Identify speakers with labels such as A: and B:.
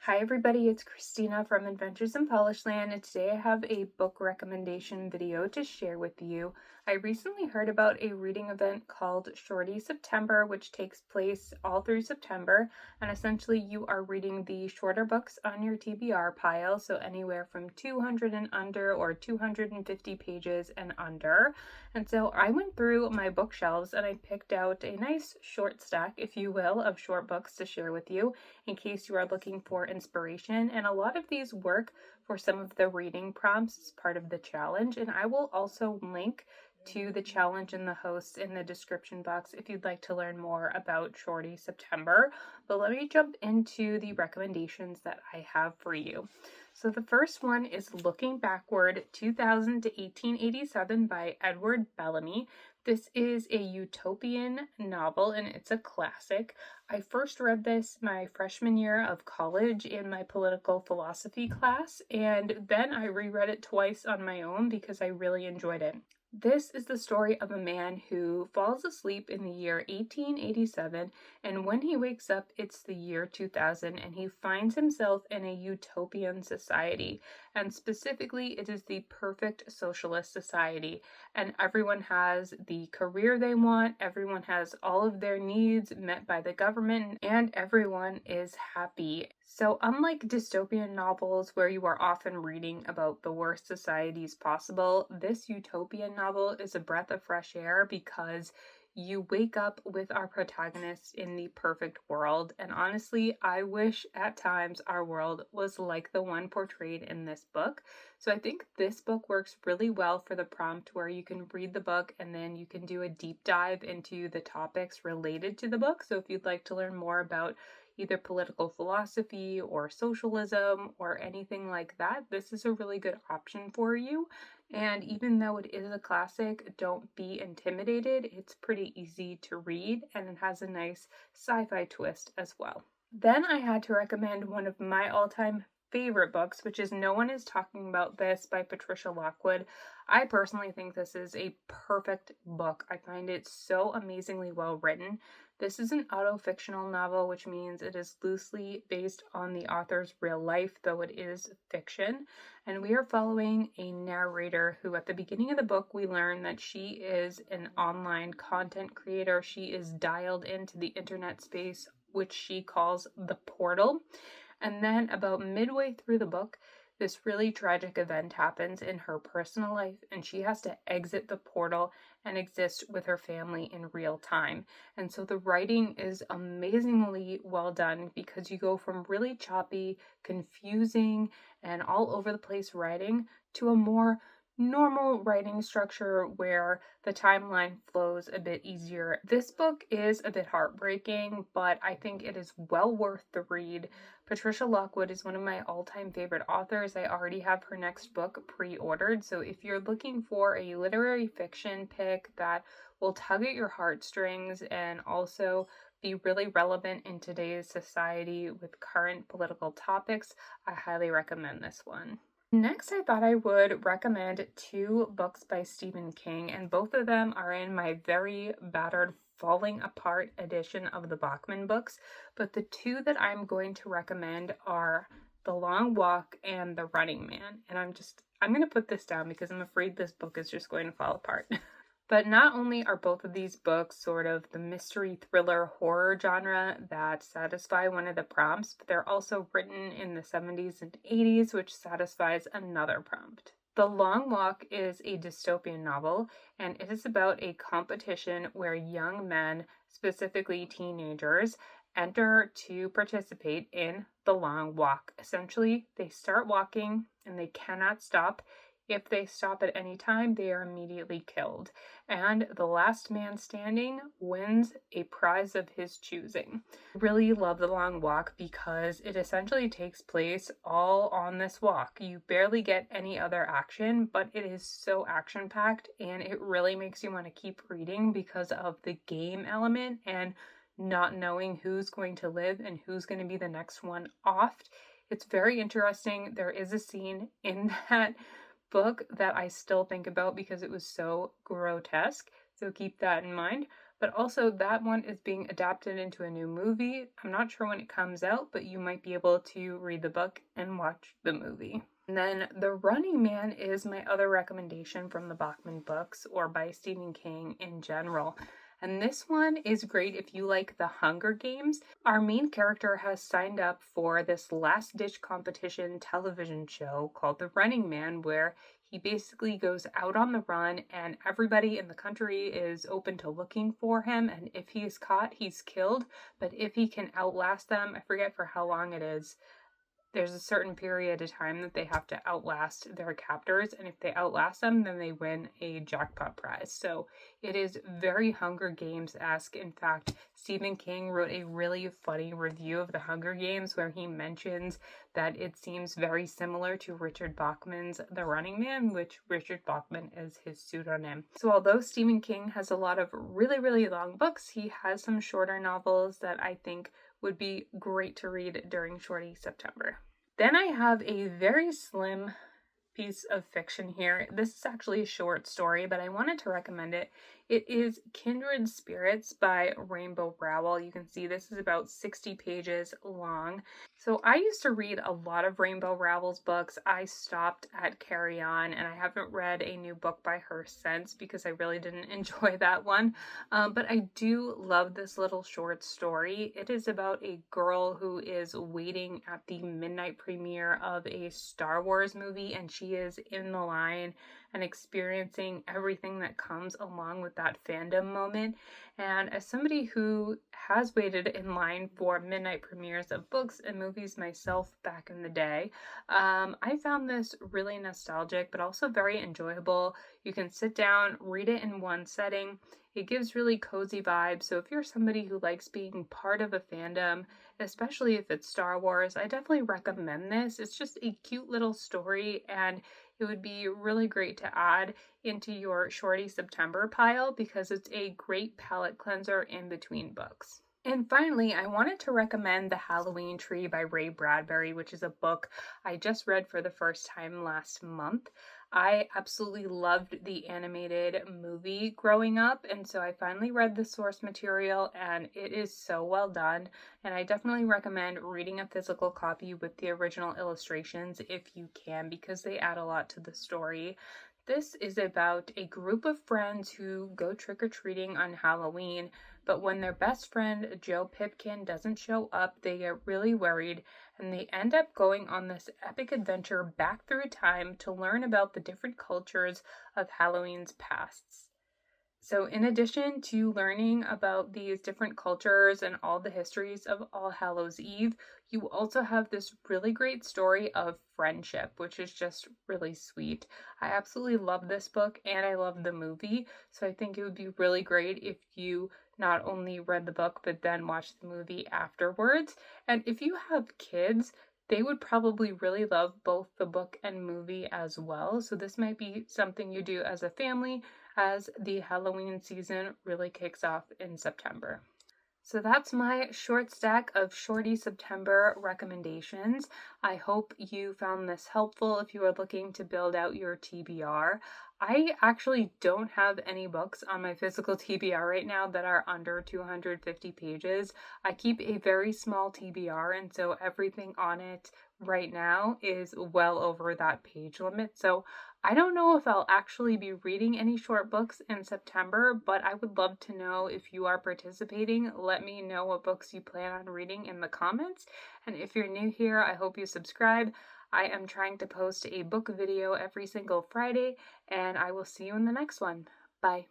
A: Hi everybody, it's Christina from Adventures in Polishland, and today I have a book recommendation video to share with you. I recently heard about a reading event called Shorty September, which takes place all through September, and essentially you are reading the shorter books on your TBR pile, so anywhere from 200 and under or 250 pages and under. And so I went through my bookshelves and I picked out a nice short stack, if you will, of short books to share with you in case you are looking for inspiration. And a lot of these work for some of the reading prompts as part of the challenge. And I will also link to the challenge and the hosts in the description box if you'd like to learn more about Shorty September. But let me jump into the recommendations that I have for you. So the first one is Looking Backward, 2000 to 1887 by Edward Bellamy. This is a utopian novel and it's a classic. I first read this my freshman year of college in my political philosophy class, and then I reread it twice on my own because I really enjoyed it. This is the story of a man who falls asleep in the year 1887, and when he wakes up, it's the year 2000, and he finds himself in a utopian society. And specifically, it is the perfect socialist society, and everyone has the career they want, everyone has all of their needs met by the government, and everyone is happy. So unlike dystopian novels where you are often reading about the worst societies possible, this utopian novel is a breath of fresh air because you wake up with our protagonist in the perfect world. And honestly, I wish at times our world was like the one portrayed in this book. So I think this book works really well for the prompt where you can read the book and then you can do a deep dive into the topics related to the book. So if you'd like to learn more about either political philosophy or socialism or anything like that, this is a really good option for you. And even though it is a classic, don't be intimidated. It's pretty easy to read and it has a nice sci-fi twist as well. Then I had to recommend one of my all-time favorite books, which is No One Is Talking About This by Patricia Lockwood. I personally think this is a perfect book. I find it so amazingly well written. This is an auto-fictional novel, which means it is loosely based on the author's real life, though it is fiction. And we are following a narrator who, at the beginning of the book, we learn that she is an online content creator. She is dialed into the internet space, which she calls the portal. And then about midway through the book, this really tragic event happens in her personal life, and she has to exit the portal and exist with her family in real time. And so the writing is amazingly well done because you go from really choppy, confusing, and all over the place writing to a more normal writing structure where the timeline flows a bit easier. This book is a bit heartbreaking, but I think it is well worth the read. Patricia Lockwood is one of my all-time favorite authors. I already have her next book pre-ordered, so if you're looking for a literary fiction pick that will tug at your heartstrings and also be really relevant in today's society with current political topics, I highly recommend this one. Next, I thought I would recommend two books by Stephen King, and both of them are in my very battered, falling apart edition of the Bachman books. But the two that I'm going to recommend are The Long Walk and The Running Man. And I'm going to put this down because I'm afraid this book is just going to fall apart. But not only are both of these books sort of the mystery thriller horror genre that satisfy one of the prompts, but they're also written in the 70s and 80s, which satisfies another prompt. The Long Walk is a dystopian novel, and it is about a competition where young men, specifically teenagers, enter to participate in the long walk. Essentially, they start walking and they cannot stop. If they stop at any time, they are immediately killed. And the last man standing wins a prize of his choosing. I really love The Long Walk because it essentially takes place all on this walk. You barely get any other action, but it is so action-packed and it really makes you want to keep reading because of the game element and not knowing who's going to live and who's going to be the next one off. It's very interesting. There is a scene in that book that I still think about because it was so grotesque, so keep that in mind. but also that one is being adapted into a new movie. I'm not sure when it comes out, but you might be able to read the book and watch the movie. And then The Running Man is my other recommendation from the Bachman books, or by Stephen King in general. And this one is great if you like the Hunger Games. Our main character has signed up for this last-ditch competition television show called The Running Man, where he basically goes out on the run and everybody in the country is open to looking for him. And if he's caught, he's killed. But if he can outlast them, I forget for how long it is, there's a certain period of time that they have to outlast their captors, and if they outlast them, then they win a jackpot prize. So it is very Hunger Games-esque. In fact, Stephen King wrote a really funny review of the Hunger Games where he mentions that it seems very similar to Richard Bachman's The Running Man, which Richard Bachman is his pseudonym. So although Stephen King has a lot of really, really long books, he has some shorter novels that I think would be great to read during Shorty September. Then I have a very slim piece of fiction here. This is actually a short story, but I wanted to recommend it. It is Kindred Spirits by Rowell. You can see this is about 60 pages long. So I used to read a lot of Rowell's books. I stopped at Carry On, and I haven't read a new book by her since because I really didn't enjoy that one. But I do love this little short story. It is about a girl who is waiting at the midnight premiere of a Star Wars movie, and she is in the line and experiencing everything that comes along with that fandom moment. And as somebody who has waited in line for midnight premieres of books and movies myself back in the day, I found this really nostalgic, but also very enjoyable. You can sit down, read it in one setting. It gives really cozy vibes. So if you're somebody who likes being part of a fandom, especially if it's Star Wars, I definitely recommend this. It's just a cute little story, and it would be really great to add into your Shorty September pile because it's a great palette cleanser in between books. And finally, I wanted to recommend The Halloween Tree by Bradbury, which is a book I just read for the first time last month. I absolutely loved the animated movie growing up, and so I finally read the source material, and it is so well done, and I definitely recommend reading a physical copy with the original illustrations if you can, because they add a lot to the story. This is about a group of friends who go trick-or-treating on Halloween, but when their best friend, Joe Pipkin, doesn't show up, they get really worried, and they end up going on this epic adventure back through time to learn about the different cultures of Halloween's pasts. So in addition to learning about these different cultures and all the histories of All Hallows Eve, you also have this really great story of friendship, which is just really sweet. I absolutely love this book and I love the movie, so I think it would be really great if you not only read the book but then watched the movie afterwards. And if you have kids, they would probably really love both the book and movie as well. So this might be something you do as a family as the Halloween season really kicks off in September. So that's my short stack of Shorty September recommendations. I hope you found this helpful if you are looking to build out your TBR. I actually don't have any books on my physical TBR right now that are under 250 pages. I keep a very small TBR, and so everything on it right now is well over that page limit. So I don't know if I'll actually be reading any short books in September, but I would love to know if you are participating. Let me know what books you plan on reading in the comments. And if you're new here, I hope you subscribe. I am trying to post a book video every single Friday, and I will see you in the next one. Bye.